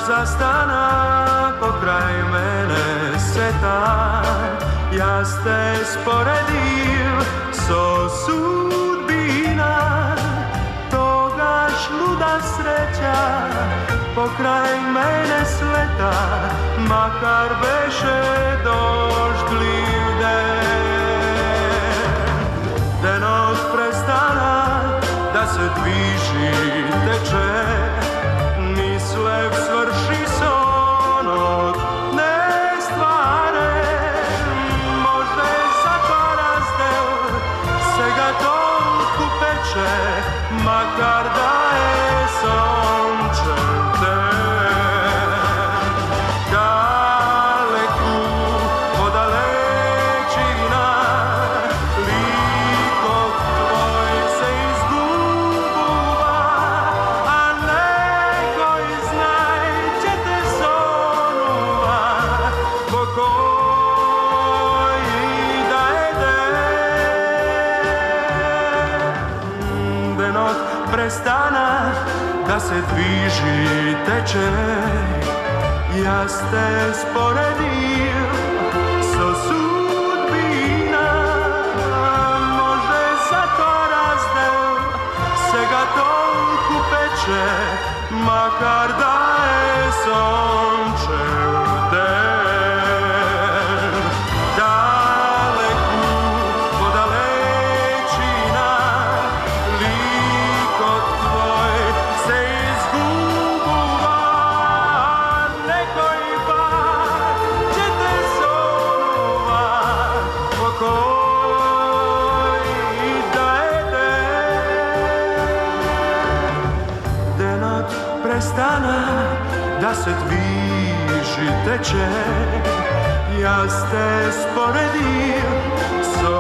zastana pokraj mene sveta, ja ste sporedil so sudbina, toga šluda sreća pokraj mene sleta, makar beše doždljiv den od prestana da se dviži teče, mislev svrši son od nestvare, može za to razdel sega toliko peče, makar da je sončev den. Daleku od dalečina likov tvoj se izguba, a nekoj znaj će te zonuva, pokoji da je den od prestana da se dviži teče, ja ste sporedil so sudbina, može za to razdel sega toliko peče, makar da je sončev den. Daleku od dalečina likot tvoj se izguba, nekoj pak će te zonuva, pokoji da je den od prestana da se dviži teče, ja ste sporedil so